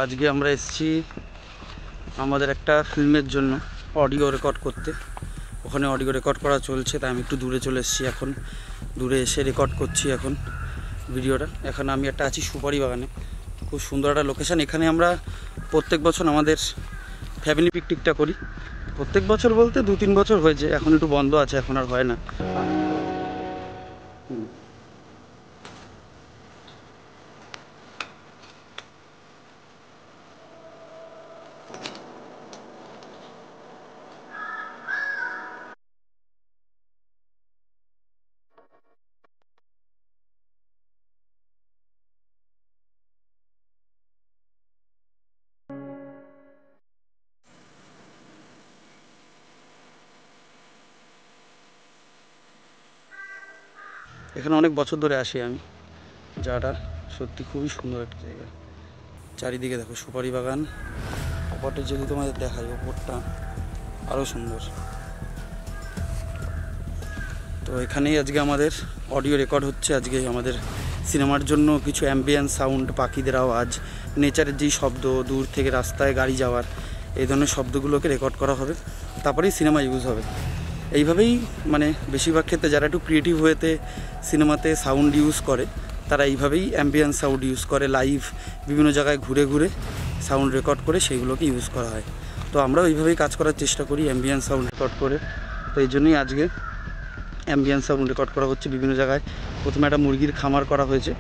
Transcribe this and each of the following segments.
আজকে আমরা এসেছি আমাদের একটা ফিল্মের জন্য অডিও রেকর্ড করতে। ওখানে অডিও রেকর্ড করা চলছে, তাই আমি একটু দূরে চলে এসেছি। এখন দূরে এসে রেকর্ড করছি এখন ভিডিওটা। এখন আমি একটা আছি সুপারি বাগানে, খুব সুন্দর একটা লোকেশান। এখানে আমরা প্রত্যেক বছর আমাদের ফ্যামিলি পিকনিকটা করি। প্রত্যেক বছর বলতে 2-3 বছর হয়েছে, এখন একটু বন্ধ আছে, এখন আর হয় না। এখানে অনেক বছর ধরে আসি আমি। জায়গাটা সত্যি খুবই সুন্দর একটা জায়গা। চারিদিকে দেখো সুপারি বাগান। ওপরটা যদি তোমাদের দেখাই, ওপরটা আরও সুন্দর। তো এখানেই আজকে আমাদের অডিও রেকর্ড হচ্ছে। আজকে আমাদের সিনেমার জন্য কিছু অ্যাম্বিয়েন্স সাউন্ড, পাখিদের আওয়াজ, নেচারের যেই শব্দ, দূর থেকে রাস্তায় গাড়ি যাওয়ার, এই ধরনের শব্দগুলোকে রেকর্ড করা হবে, তারপরেই সিনেমা ইউজ হবে। এইভাবেই মানে বেশিরভাগ ক্ষেত্রে যারা একটু ক্রিয়েটিভ ওয়েতে সিনেমাতে সাউন্ড ইউজ করে, তারা এইভাবেই অ্যাম্বিয়েন্স সাউন্ড ইউজ করে। লাইভ বিভিন্ন জায়গায় ঘুরে ঘুরে সাউন্ড রেকর্ড করে সেইগুলোকে ইউজ করা হয়। তো আমরাও এইভাবেই কাজ করার চেষ্টা করি, অ্যাম্বিয়েন্স সাউন্ড রেকর্ড করে। তো এই জন্যই আজকে অ্যাম্বিয়েন্স সাউন্ড রেকর্ড করা হচ্ছে বিভিন্ন জায়গায়। প্রথমে একটা মুরগির খামার করা হয়েছে।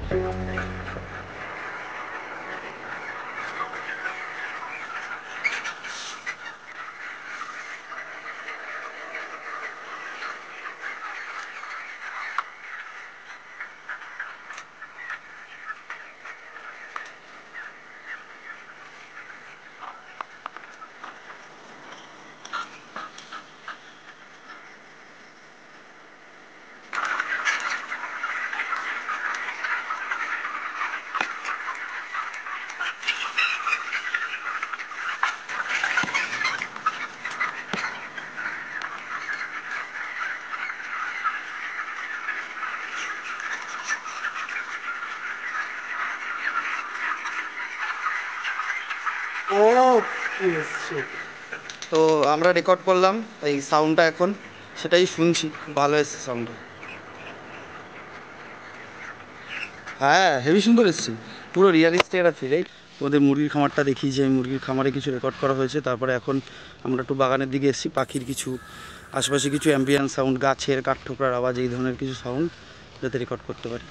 তো আমরা রেকর্ড করলাম এই সাউন্ডটা, এখন সেটাই শুনছি। ভালো এসছে সাউন্ডটা। হ্যাঁ, হেভি সুন্দর এসছে, পুরো রিয়ালিস্টিক একটা ফিল। ওদের মুরগির খামারটা দেখি, যে মুরগির খামারে কিছু রেকর্ড করা হয়েছে। তারপরে এখন আমরা একটু বাগানের দিকে এসেছি, পাখির কিছু, আশেপাশে কিছু অ্যাম্বিয়েন্স সাউন্ড, গাছের কাঠঠোকরার আওয়াজ, এই ধরনের কিছু সাউন্ড যাতে রেকর্ড করতে পারি।